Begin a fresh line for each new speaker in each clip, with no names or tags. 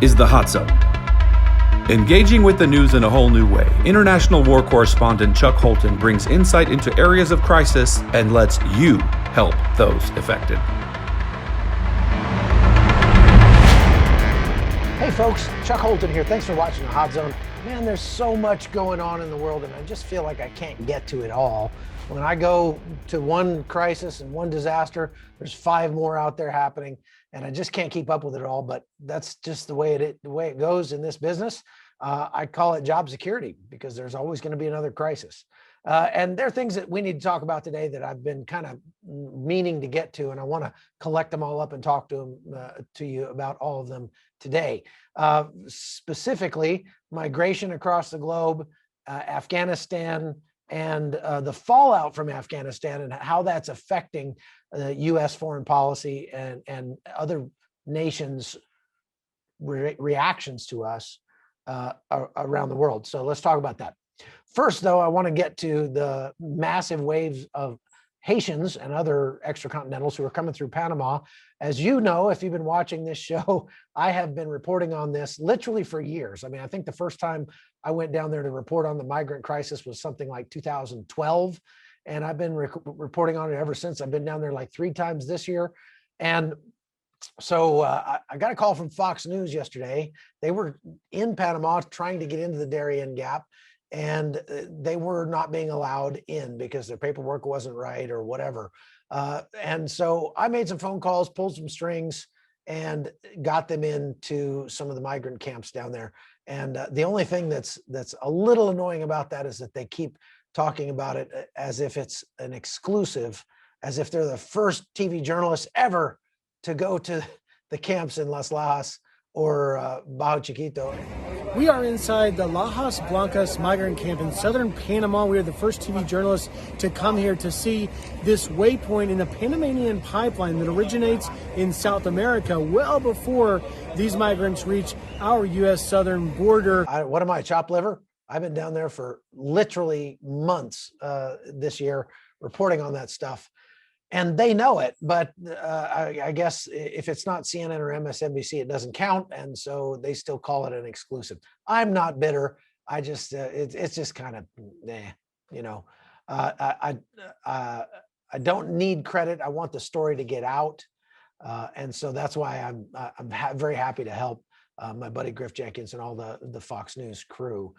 is the Hot Zone. Engaging with the news in a whole new way, international war correspondent Chuck Holton brings insight into areas of crisis and lets you help those affected.
Hey folks, Chuck Holton here. Thanks for watching the Hot Zone. Man, there's so much going on in the world and I just feel like I can't get to it all. When I go to one crisis and one disaster, there's 5 more out there happening and I just can't keep up with it all, but that's just the way it goes in this business. I call it job security because there's always going to be another crisis. And there are things that we need to talk about today that I've been kind of meaning to get to, and I want to collect them all up and talk to you about all of them today. Specifically, migration across the globe, Afghanistan, and the fallout from Afghanistan and how that's affecting U.S. foreign policy and other nations' reactions to us around the world. So let's talk about that. First, though, I want to get to the massive waves of Haitians and other extracontinentals who are coming through Panama. As you know, if you've been watching this show, I have been reporting on this literally for years. I mean, I think the first time I went down there to report on the migrant crisis was something like 2012. And I've been reporting on it ever since. I've been down there like 3 times this year. And so I got a call from Fox News yesterday. They were in Panama trying to get into the Darien Gap, and they were not being allowed in because their paperwork wasn't right or whatever. And so I made some phone calls, pulled some strings, and got them into some of the migrant camps down there. And the only thing that's a little annoying about that is that they keep talking about it as if it's an exclusive, as if they're the first TV journalists ever to go to the camps in Las Lajas or Bajo Chiquito.
We are inside the Lajas Blancas migrant camp in southern Panama. We are the first TV journalists to come here to see this waypoint in the Panamanian pipeline that originates in South America well before these migrants reach our U.S. southern border.
What am I, chopped liver? I've been down there for literally months this year reporting on that stuff. And they know it, but I guess if it's not CNN or MSNBC, it doesn't count. And so they still call it an exclusive. I'm not bitter. I just, it's just kind of, you know, I don't need credit. I want the story to get out. And so that's why I'm very happy to help my buddy Griff Jenkins and all the Fox News crew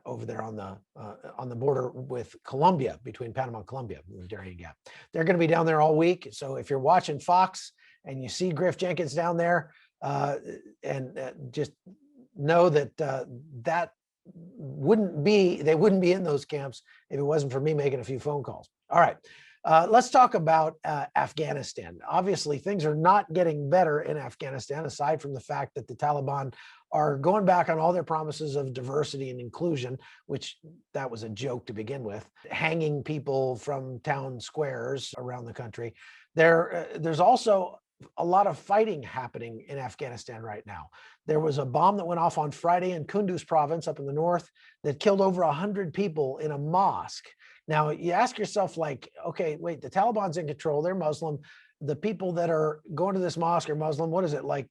over there on the border with Colombia, between Panama and Colombia, the Darien Gap. They're going to be down there all week. So if you're watching Fox and you see Griff Jenkins down there, just know that they wouldn't be in those camps if it wasn't for me making a few phone calls. All right. Let's talk about Afghanistan. Obviously, things are not getting better in Afghanistan, aside from the fact that the Taliban are going back on all their promises of diversity and inclusion, which that was a joke to begin with, hanging people from town squares around the country. There's also a lot of fighting happening in Afghanistan right now. There was a bomb that went off on Friday in Kunduz province up in the north that killed over 100 people in a mosque. Now, you ask yourself, like, okay, wait, the Taliban's in control. They're Muslim. The people that are going to this mosque are Muslim. What is it, like,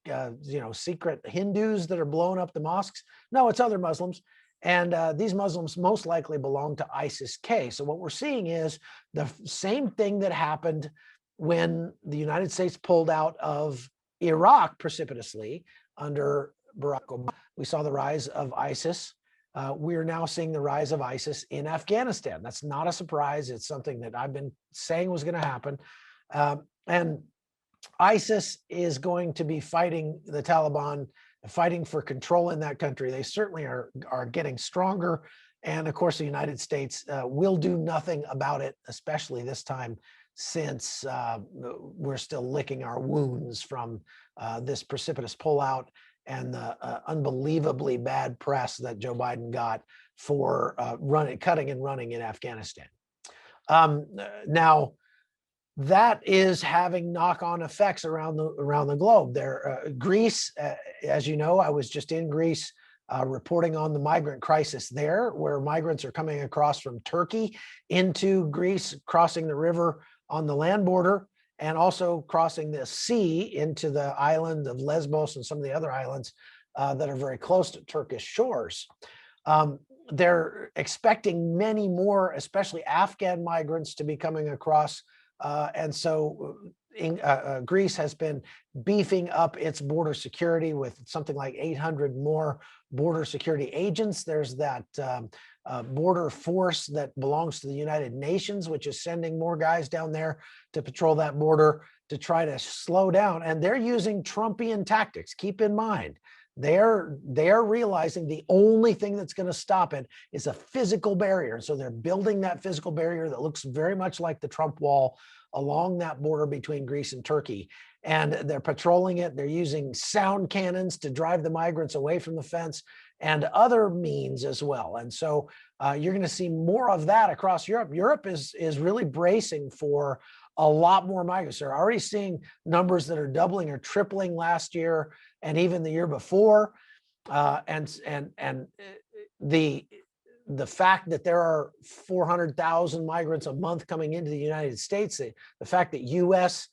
secret Hindus that are blowing up the mosques? No, it's other Muslims. And these Muslims most likely belong to ISIS-K. So what we're seeing is the same thing that happened when the United States pulled out of Iraq precipitously under Barack Obama. We saw the rise of ISIS. We're now seeing the rise of ISIS in Afghanistan. That's not a surprise. It's something that I've been saying was going to happen. And ISIS is going to be fighting the Taliban, fighting for control in that country. They certainly are getting stronger. And of course, the United States will do nothing about it, especially this time, since we're still licking our wounds from this precipitous pullout and the unbelievably bad press that Joe Biden got for cutting and running in Afghanistan. Now, that is having knock-on effects around the globe. Greece, as you know, I was just in Greece reporting on the migrant crisis there, where migrants are coming across from Turkey into Greece, crossing the river on the land border, and also crossing the sea into the island of Lesbos and some of the other islands that are very close to Turkish shores. They're expecting many more, especially Afghan migrants, to be coming across. And so Greece has been beefing up its border security with something like 800 more border security agents. There's that border force that belongs to the United Nations, which is sending more guys down there to patrol that border to try to slow down. And they're using Trumpian tactics. Keep in mind, they're realizing the only thing that's going to stop it is a physical barrier. So they're building that physical barrier that looks very much like the Trump wall along that border between Greece and Turkey. And they're patrolling it. They're using sound cannons to drive the migrants away from the fence and other means as well. And so you're going to see more of that across Europe. Europe is really bracing for a lot more migrants. They're already seeing numbers that are doubling or tripling last year and even the year before. And the fact that there are 400,000 migrants a month coming into the United States, the fact that U.S.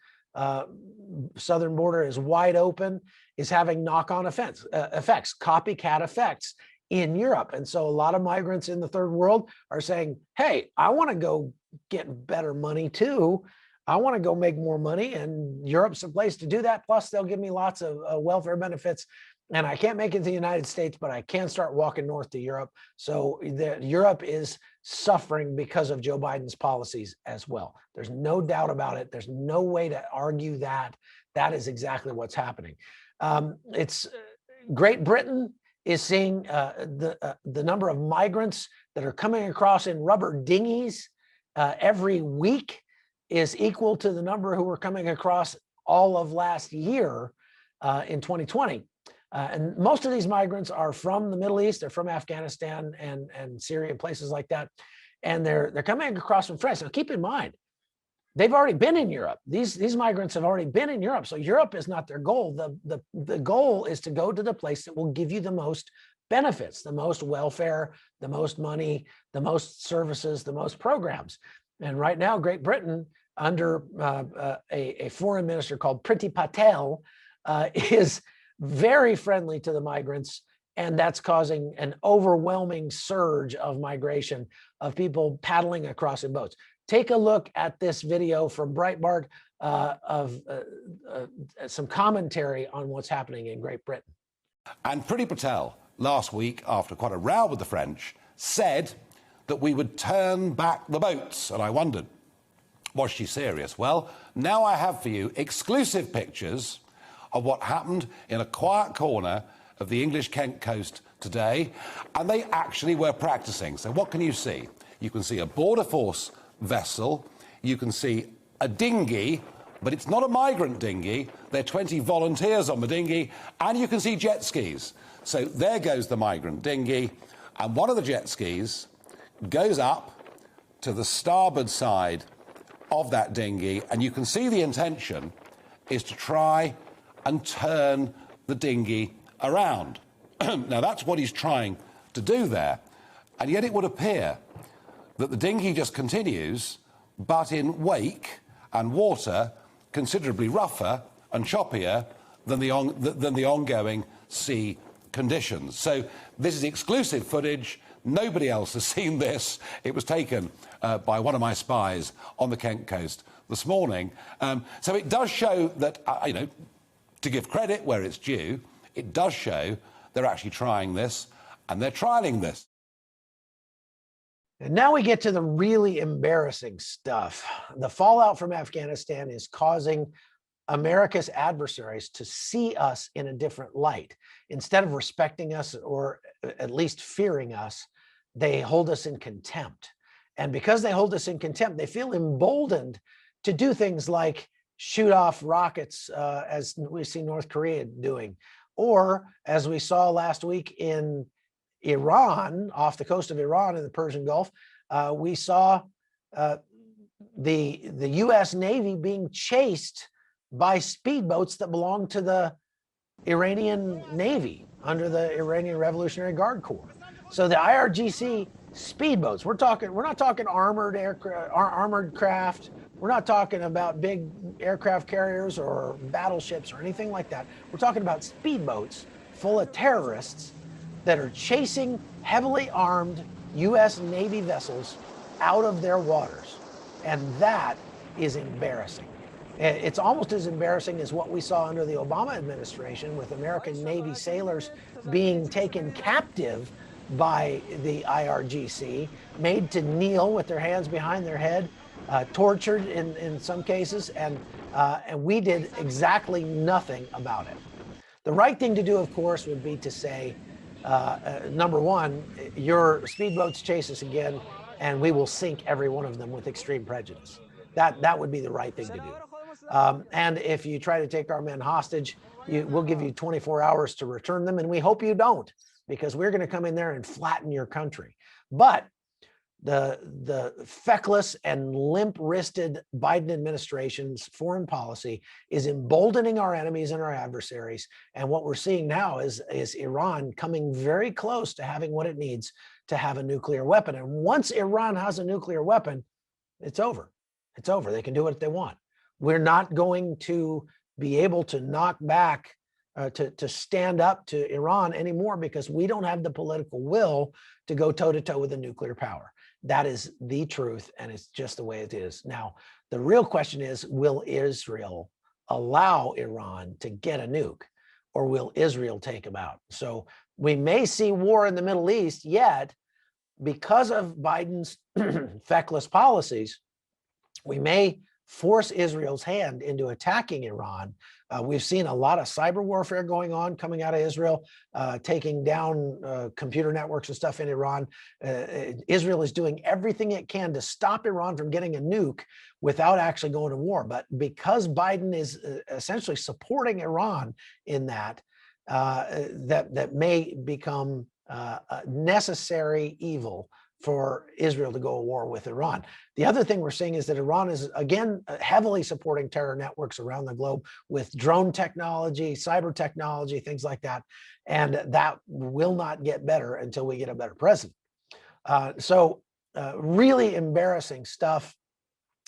southern border is wide open is having knock-on effects, copycat effects in Europe. And so a lot of migrants in the third world are saying, hey, I want to go get better money too. I want to go make more money, and Europe's a place to do that. Plus, they'll give me lots of welfare benefits. And I can't make it to the United States, but I can start walking north to Europe. So Europe is suffering because of Joe Biden's policies as well. There's no doubt about it. There's no way to argue that. That is exactly what's happening. It's Great Britain is seeing the number of migrants that are coming across in rubber dinghies every week is equal to the number who were coming across all of last year in 2020. And most of these migrants are from the Middle East. They're from Afghanistan and Syria and places like that. And they're coming across from France. Now, keep in mind, they've already been in Europe. These migrants have already been in Europe. So Europe is not their goal. The goal is to go to the place that will give you the most benefits, the most welfare, the most money, the most services, the most programs. And right now, Great Britain, under a foreign minister called Priti Patel, is very friendly to the migrants, and that's causing an overwhelming surge of migration of people paddling across in boats. Take a look at this video from Breitbart of some commentary on what's happening in Great Britain.
And Priti Patel, last week, after quite a row with the French, said that we would turn back the boats. And I wondered, was she serious? Well, now I have for you exclusive pictures of what happened in a quiet corner of the English Kent coast today, and they actually were practicing. So what can you see? You can see a border force vessel, you can see a dinghy, but it's not a migrant dinghy, there are 20 volunteers on the dinghy, and you can see jet skis. So there goes the migrant dinghy, and one of the jet skis goes up to the starboard side of that dinghy, and you can see the intention is to try and turn the dinghy around. Now, that's what he's trying to do there. And yet it would appear that the dinghy just continues, but in wake and water considerably rougher and choppier than the ongoing sea conditions. So this is exclusive footage. Nobody else has seen this. It was taken by one of my spies on the Kent coast this morning. So it does show that, to give credit where it's due, it does show they're actually trying this, and they're trialing this.
And now we get to the really embarrassing stuff. The fallout from Afghanistan is causing America's adversaries to see us in a different light. Instead of respecting us or at least fearing us, they hold us in contempt. And because they hold us in contempt, they feel emboldened to do things like shoot off rockets, as we see North Korea doing. Or, as we saw last week in Iran, off the coast of Iran in the Persian Gulf, we saw the U.S. Navy being chased by speedboats that belong to the Iranian Navy under the Iranian Revolutionary Guard Corps. So the IRGC speedboats, we're not talking armored craft. We're not talking about big aircraft carriers or battleships or anything like that. We're talking about speedboats full of terrorists that are chasing heavily armed U.S. Navy vessels out of their waters. And that is embarrassing. It's almost as embarrassing as what we saw under the Obama administration with American Navy sailors being taken captive by the IRGC, made to kneel with their hands behind their head, tortured in some cases, and we did exactly nothing about it. The right thing to do, of course, would be to say, number one, your speedboats chase us again, and we will sink every one of them with extreme prejudice. That would be the right thing to do. And if you try to take our men hostage, we'll give you 24 hours to return them, and we hope you don't, because we're going to come in there and flatten your country. But the feckless and limp-wristed Biden administration's foreign policy is emboldening our enemies and our adversaries. And what we're seeing now is Iran coming very close to having what it needs to have a nuclear weapon. And once Iran has a nuclear weapon, it's over. It's over. They can do what they want. We're not going to be able to knock back, to stand up to Iran anymore, because we don't have the political will to go toe-to-toe with a nuclear power. That is the truth, and it's just the way it is. Now, the real question is, will Israel allow Iran to get a nuke, or will Israel take them out? So we may see war in the Middle East yet, because of Biden's feckless policies. We may force Israel's hand into attacking Iran. We've seen a lot of cyber warfare going on coming out of Israel, taking down computer networks and stuff in Iran. Israel is doing everything it can to stop Iran from getting a nuke without actually going to war. But because Biden is essentially supporting Iran in that, that may become a necessary evil for Israel to go to war with Iran. The other thing we're seeing is that Iran is, again, heavily supporting terror networks around the globe with drone technology, cyber technology, things like that. And that will not get better until we get a better president. So really embarrassing stuff.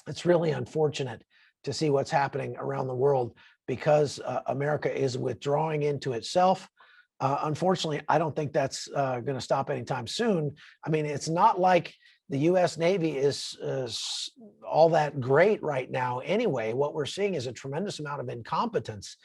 It's really unfortunate to see what's happening around the world, because America is withdrawing into itself. Unfortunately, I don't think that's going to stop anytime soon. I mean, it's not like the U.S. Navy is all that great right now anyway. What we're seeing is a tremendous amount of incompetence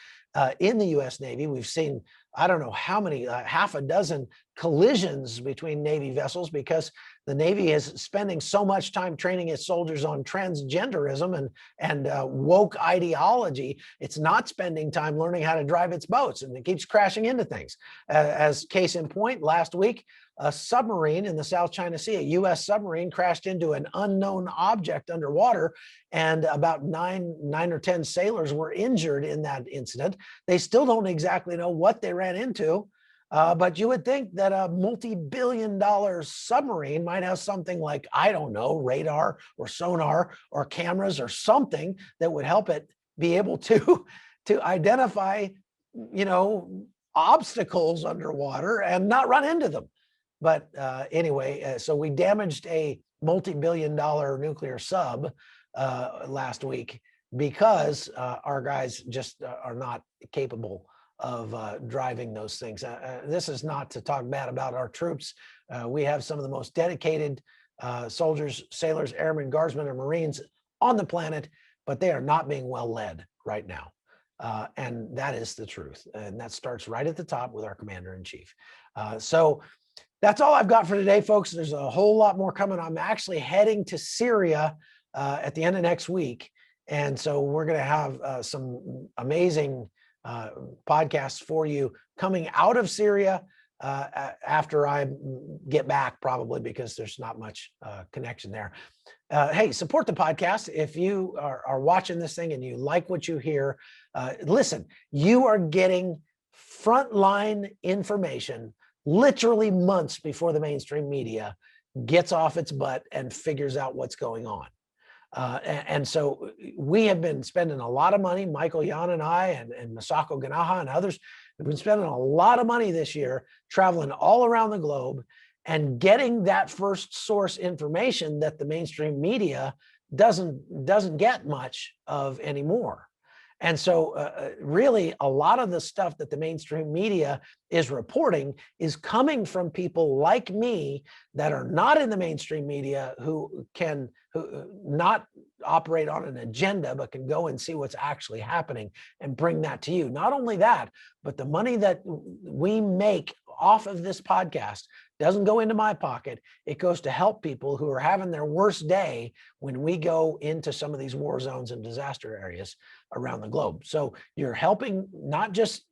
in the U.S. Navy. We've seen, I don't know how many, half a dozen collisions between Navy vessels, because the Navy is spending so much time training its soldiers on transgenderism and woke ideology. It's not spending time learning how to drive its boats, and it keeps crashing into things. As case in point, last week, a submarine in the South China Sea, a U.S. submarine, crashed into an unknown object underwater, and about nine or 10 sailors were injured in that incident. They still don't exactly know what they ran into. But you would think that a multi-billion-dollar submarine might have something like, I don't know, radar or sonar or cameras or something that would help it be able to identify, obstacles underwater and not run into them. But anyway, so we damaged a multi-billion-dollar nuclear sub last week because our guys just are not capable of driving those things. This is not to talk bad about our troops. We have some of the most dedicated soldiers, sailors, airmen, guardsmen, and Marines on the planet, but they are not being well led right now. And that is the truth. And that starts right at the top with our commander-in-chief. So that's all I've got for today, folks. There's a whole lot more coming. I'm actually heading to Syria at the end of next week. And so we're going to have some amazing podcasts for you coming out of Syria after I get back, probably, because there's not much connection there. Hey, support the podcast. If you are watching this thing and you like what you hear, listen, you are getting frontline information literally months before the mainstream media gets off its butt and figures out what's going on. And so we have been spending a lot of money, Michael Yan and I, and Masako Ganaha and others have been spending a lot of money this year, traveling all around the globe and getting that first source information that the mainstream media doesn't get much of anymore. And so really a lot of the stuff that the mainstream media is reporting is coming from people like me that are not in the mainstream media, who not operate on an agenda, but can go and see what's actually happening and bring that to you. Not only that, but the money that we make off of this podcast doesn't go into my pocket. It goes to help people who are having their worst day when we go into some of these war zones and disaster areas around the globe. So you're helping, we're not just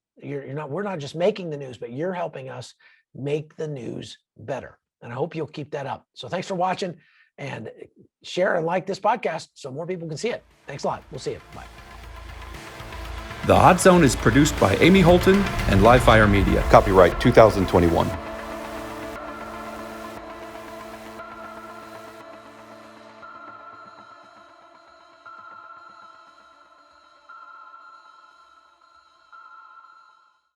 making the news, but you're helping us make the news better. And I hope you'll keep that up. So thanks for watching, and share and like this podcast so more people can see it. Thanks a lot. We'll see you. Bye.
The Hot Zone is produced by Amy Holton and Livefire Media. Copyright 2021.